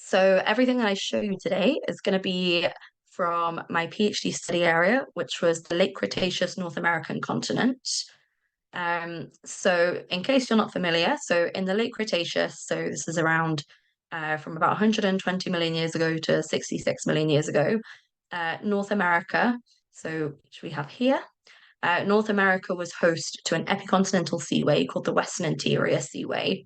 So everything that I show you today is going to be from my PhD study area, which was the late Cretaceous North American continent. So in case you're not familiar, so in the late Cretaceous, so this is around from about 120 million years ago to 66 million years ago, North America, so which we have here, North America was host to an epicontinental seaway called the Western Interior Seaway.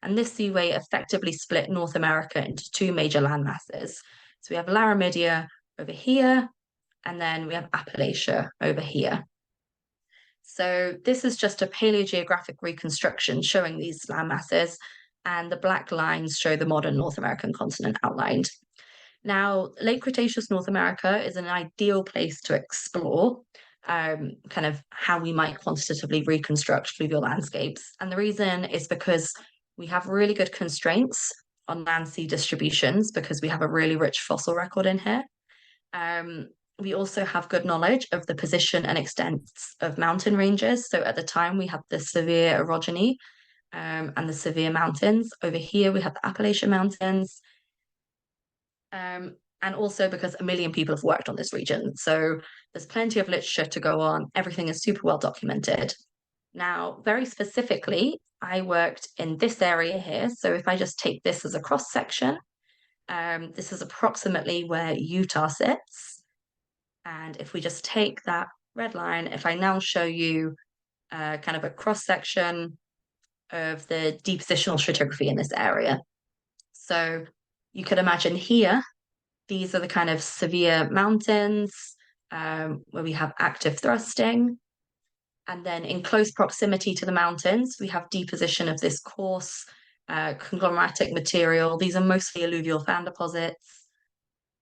And this seaway effectively split North America into two major land masses. So we have Laramidia over here, and then we have Appalachia over here. So this is just a paleogeographic reconstruction showing these land masses, and the black lines show the modern North American continent outlined. Now, late Cretaceous North America is an ideal place to explore kind of how we might quantitatively reconstruct fluvial landscapes. And the reason is because we have really good constraints on land sea distributions because we have a really rich fossil record in here. We also have good knowledge of the position and extent of mountain ranges. So at the time, we had the severe orogeny and the severe mountains. Over here, we have the Appalachian Mountains. And also because a million people have worked on this region. So there's plenty of literature to go on. Everything is super well documented. Now, very specifically, I worked in this area here. So if I just take this as a cross section, this is approximately where Utah sits. And if we just take that red line, if I now show you kind of a cross section of the depositional stratigraphy in this area. So you could imagine here, these are the kind of severe mountains where we have active thrusting. And then in close proximity to the mountains, we have deposition of this coarse conglomeratic material. These are mostly alluvial fan deposits.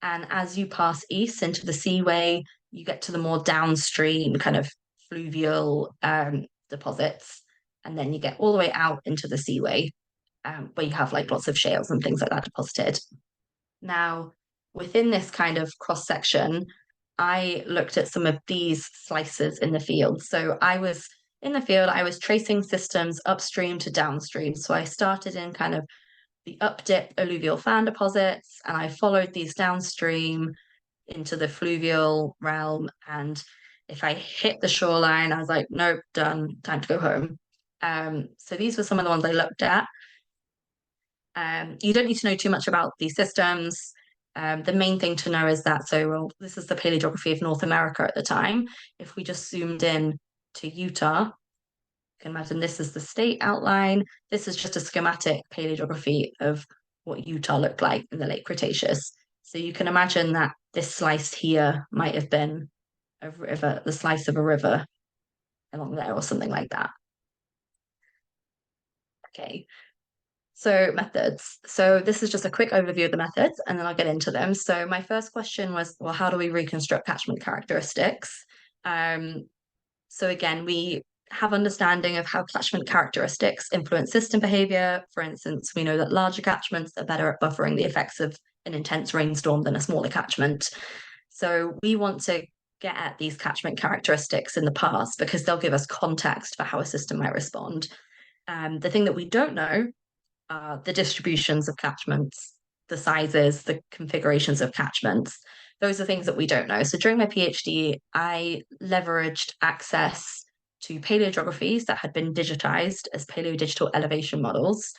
And as you pass east into the seaway, you get to the more downstream kind of fluvial deposits. And then you get all the way out into the seaway where you have like lots of shales and things like that deposited. Now, within this kind of cross section, I looked at some of these slices in the field. So I was in the field, I was tracing systems upstream to downstream. So I started in kind of the up-dip alluvial fan deposits, and I followed these downstream into the fluvial realm. And if I hit the shoreline, I was like, nope, done, time to go home. So these were some of the ones I looked at. You don't need to know too much about these systems. The main thing to know is that, well, this is the paleogeography of North America at the time. If we just zoomed in to Utah, you can imagine this is the state outline. This is just a schematic paleogeography of what Utah looked like in the late Cretaceous. So you can imagine that this slice here might have been a river, the slice of a river along there or something like that. Okay. So methods. So this is just a quick overview of the methods, and then I'll get into them. So my first question was, well, how do we reconstruct catchment characteristics? So again, we have understanding of how catchment characteristics influence system behavior. For instance, we know that larger catchments are better at buffering the effects of an intense rainstorm than a smaller catchment. So we want to get at these catchment characteristics in the past because they'll give us context for how a system might respond. The thing that we don't know the distributions of catchments, the sizes, the configurations of catchments. Those are things that we don't know. So during my PhD, I leveraged access to paleogeographies that had been digitized as paleodigital elevation models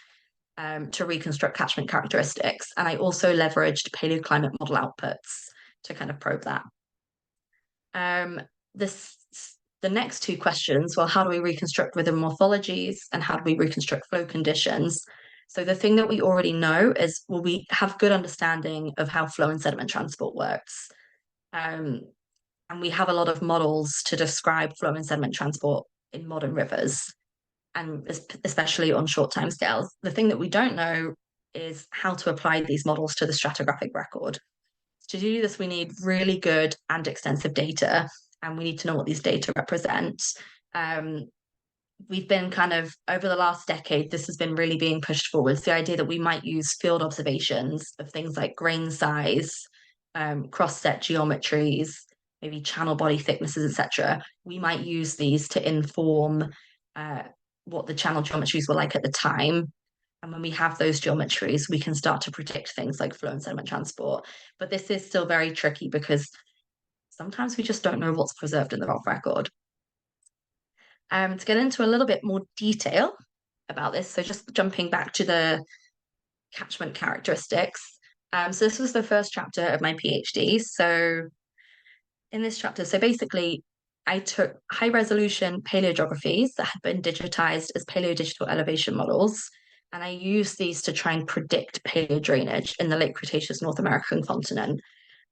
to reconstruct catchment characteristics. And I also leveraged paleoclimate model outputs to kind of probe that. The next two questions, well, how do we reconstruct rhythm morphologies and how do we reconstruct flow conditions? So the thing that we already know is, well, we have good understanding of how flow and sediment transport works. And we have a lot of models to describe flow and sediment transport in modern rivers, and especially on short time scales. The thing that we don't know is how to apply these models to the stratigraphic record. To do this, we need really good and extensive data, and we need to know what these data represent. We've been kind of, over the last decade, this has been really being pushed forwards. The idea that we might use field observations of things like grain size, cross-set geometries, maybe channel body thicknesses, etc. We might use these to inform what the channel geometries were like at the time. And when we have those geometries, we can start to predict things like flow and sediment transport. But this is still very tricky because sometimes we just don't know what's preserved in the rock record. To get into a little bit more detail about this, so just jumping back to the catchment characteristics. So this was the first chapter of my PhD. So in this chapter, so basically I took high resolution paleogeographies that had been digitized as paleodigital elevation models, and I used these to try and predict paleo drainage in the late Cretaceous North American continent.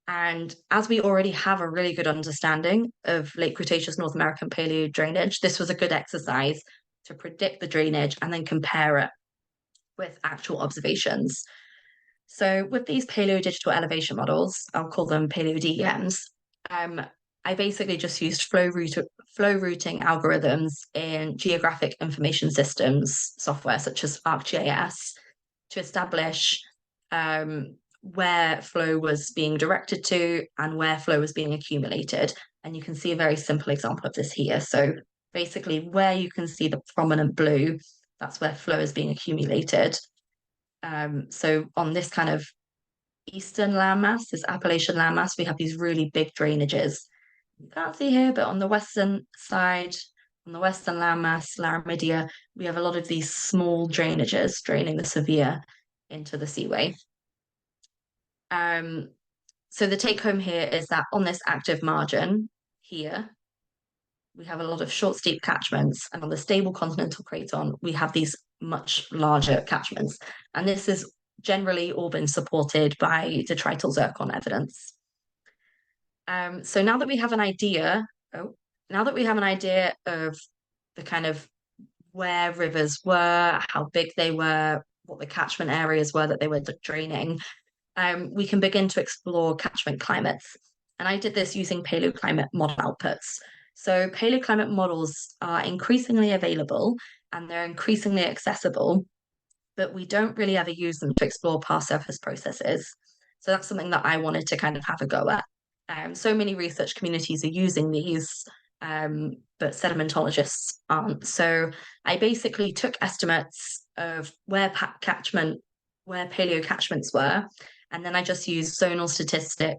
And as we already have a really good understanding of late Cretaceous North American paleo drainage, this was a good exercise to predict the drainage and then compare it with actual observations. So with these paleo digital elevation models, I'll call them paleo DEMs, I basically just used flow routing algorithms in geographic information systems software such as ArcGIS to establish where flow was being directed to and where flow was being accumulated. And you can see a very simple example of this here. So basically where you can see the prominent blue, that's where flow is being accumulated. So on this kind of eastern landmass, this Appalachian landmass, we have these really big drainages. You can't see here, but on the western side, on the western landmass, Laramidia, we have a lot of these small drainages draining the Sevier into the seaway. So the take home here is that on this active margin here, we have a lot of short, steep catchments, and on the stable continental craton, we have these much larger catchments. And this has generally all been supported by detrital zircon evidence. So now that we have an idea, now that we have an idea of the kind of where rivers were, how big they were, what the catchment areas were that they were draining, we can begin to explore catchment climates. And I did this using paleoclimate model outputs. So paleoclimate models are increasingly available and they're increasingly accessible, but we don't really ever use them to explore past surface processes. So that's something that I wanted to kind of have a go at. So many research communities are using these, but sedimentologists aren't. So I basically took estimates of where paleo catchments were, and then I just used zonal statistic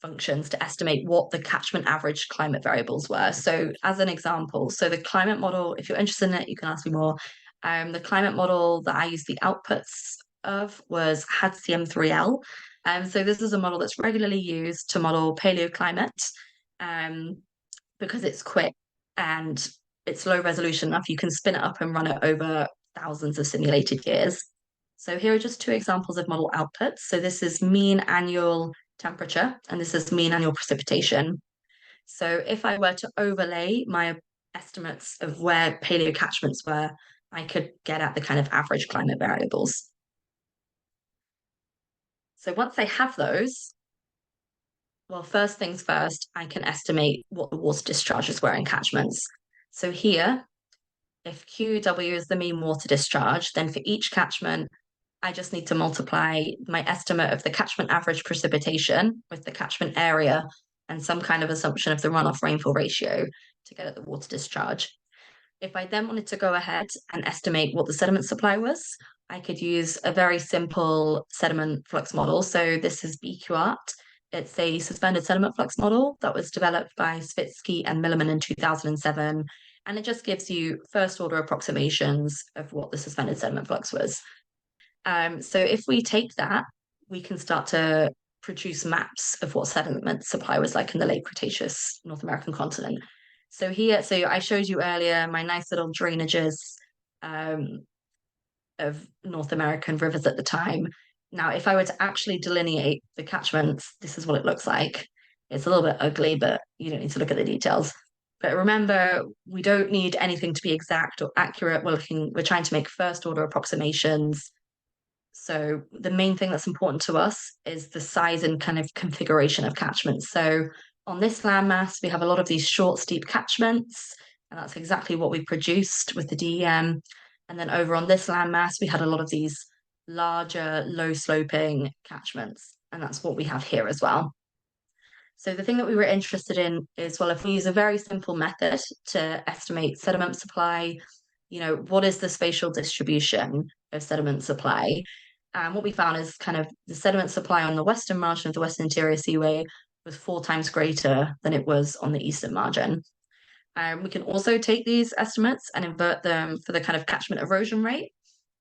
functions to estimate what the catchment average climate variables were. So as an example, so the climate model, if you're interested in it, you can ask me more. The climate model that I used the outputs of was HADCM3L. So this is a model that's regularly used to model paleoclimate because it's quick and it's low resolution enough. You can spin it up and run it over thousands of simulated years. So here are just two examples of model outputs. So this is mean annual temperature, and this is mean annual precipitation. So if I were to overlay my estimates of where paleo catchments were, I could get at the kind of average climate variables. So once I have those, well, first things first, I can estimate what the water discharges were in catchments. So here, if QW is the mean water discharge, then for each catchment, I just need to multiply my estimate of the catchment average precipitation with the catchment area and some kind of assumption of the runoff rainfall ratio to get at the water discharge. If I then wanted to go ahead and estimate what the sediment supply was, I could use a very simple sediment flux model. So this is BQArt. It's a suspended sediment flux model that was developed by Svitsky and Milliman in 2007. And it just gives you first order approximations of what the suspended sediment flux was. So if we take that, we can start to produce maps of what sediment supply was like in the late Cretaceous North American continent. So here, so I showed you earlier my nice little drainages of North American rivers at the time. Now, if I were to actually delineate the catchments, this is what it looks like. It's a little bit ugly, but you don't need to look at the details. But remember, we don't need anything to be exact or accurate. We're trying to make first order approximations. So the main thing that's important to us is the size and kind of configuration of catchments. So on this landmass, we have a lot of these short, steep catchments, and that's exactly what we produced with the DEM. And then over on this landmass, we had a lot of these larger, low-sloping catchments, and that's what we have here as well. So the thing that we were interested in is, well, if we use a very simple method to estimate sediment supply, what is the spatial distribution of sediment supply. And what we found is kind of the sediment supply on the western margin of the Western Interior Seaway was 4 times greater than it was on the eastern margin. We can also take these estimates and invert them for the kind of catchment erosion rate.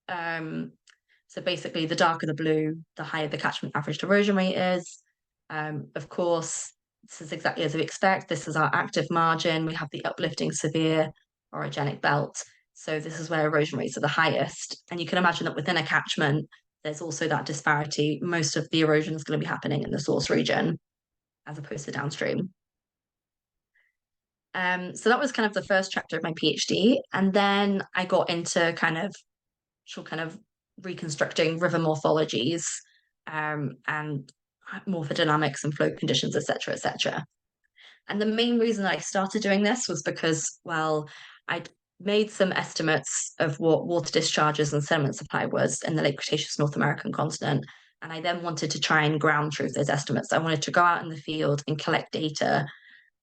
So basically, the darker the blue, the higher the catchment average erosion rate is. Of course, this is exactly as we expect. This is our active margin. We have the uplifting severe orogenic belt. So this is where erosion rates are the highest. And you can imagine that within a catchment, there's also that disparity. Most of the erosion is going to be happening in the source region as opposed to downstream. So that was kind of the first chapter of my PhD. And then I got into kind of reconstructing river morphologies and morphodynamics and flow conditions, etc., etc. And the main reason that I started doing this was because, well, I'd made some estimates of what water discharges and sediment supply was in the late Cretaceous North American continent. And I then wanted to try and ground truth those estimates. I wanted to go out in the field and collect data,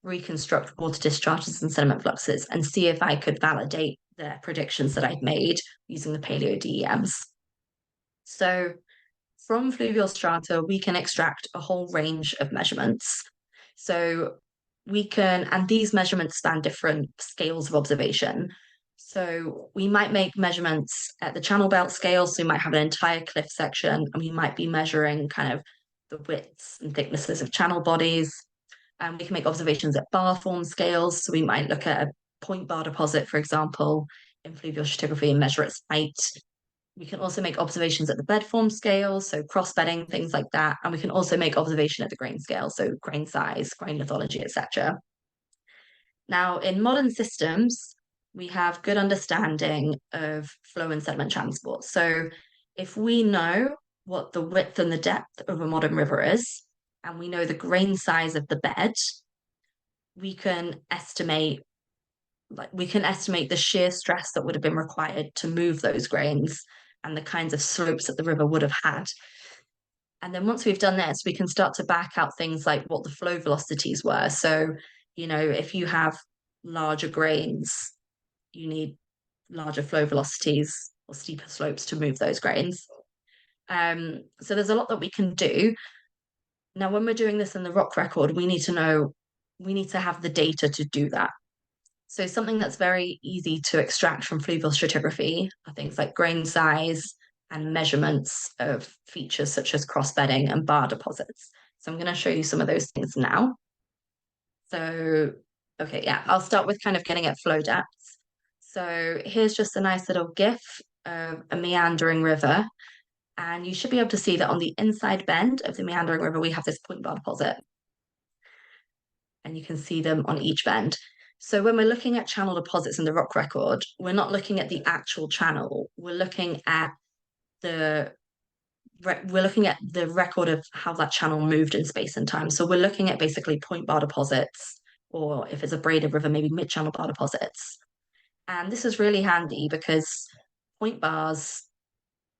reconstruct water discharges and sediment fluxes, and see if I could validate the predictions that I'd made using the paleo DEMs. So from fluvial strata, we can extract a whole range of measurements. So and these measurements span different scales of observation. So we might make measurements at the channel belt scale. So we might have an entire cliff section, and we might be measuring kind of the widths and thicknesses of channel bodies. And we can make observations at bar form scales. So we might look at a point bar deposit, for example, in fluvial stratigraphy and measure its height. We can also make observations at the bed form scale, so cross bedding, things like that. And we can also make observation at the grain scale, so grain size, grain lithology, etc. Now, in modern systems, we have good understanding of flow and sediment transport. So if we know what the width and the depth of a modern river is, and we know the grain size of the bed, we can estimate the shear stress that would have been required to move those grains and the kinds of slopes that the river would have had. And then once we've done this, we can start to back out things like what the flow velocities were. So, if you have larger grains, you need larger flow velocities or steeper slopes to move those grains. So there's a lot that we can do. Now, when we're doing this in the rock record, we need to have the data to do that. So something that's very easy to extract from fluvial stratigraphy are things like grain size and measurements of features such as cross-bedding and bar deposits. So I'm going to show you some of those things now. So, okay, yeah, I'll start with kind of getting at flow depths. So here's just a nice little GIF of a meandering river. And you should be able to see that on the inside bend of the meandering river, we have this point bar deposit. And you can see them on each bend. So when we're looking at channel deposits in the rock record, we're not looking at the actual channel. We're looking at the record of how that channel moved in space and time. So we're looking at basically point bar deposits, or if it's a braided river, maybe mid-channel bar deposits. And this is really handy because point bars,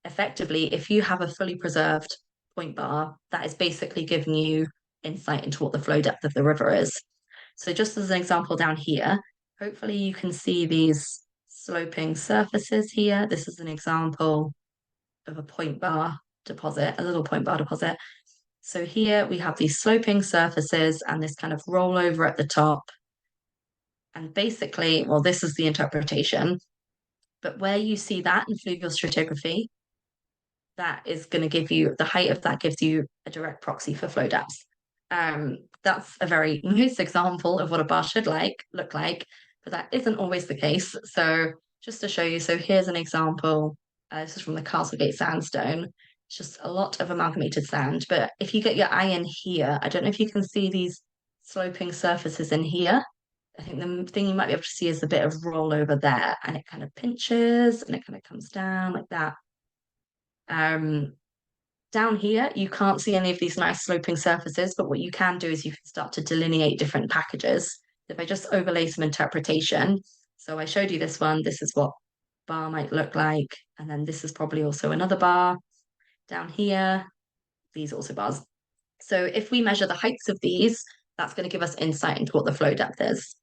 effectively, if you have a fully preserved point bar, that is basically giving you insight into what the flow depth of the river is. So just as an example down here, hopefully you can see these sloping surfaces here. This is an example of a point bar deposit, a little point bar deposit. So here we have these sloping surfaces and this kind of rollover at the top. And basically, well, this is the interpretation, but where you see that in fluvial stratigraphy, that is going to give you, the height of that gives you a direct proxy for flow depths. That's a very nice example of what a bar should look like, but that isn't always the case. So just to show you, so here's an example. This is from the Castlegate sandstone. It's just a lot of amalgamated sand. But if you get your eye in here, I don't know if you can see these sloping surfaces in here. I think the thing you might be able to see is a bit of rollover there, and it kind of pinches and it kind of comes down like that. Down here, you can't see any of these nice sloping surfaces, but what you can do is you can start to delineate different packages. If I just overlay some interpretation, so I showed you this one, this is what bar might look like, and then this is probably also another bar. Down here, these are also bars. So if we measure the heights of these, that's going to give us insight into what the flow depth is.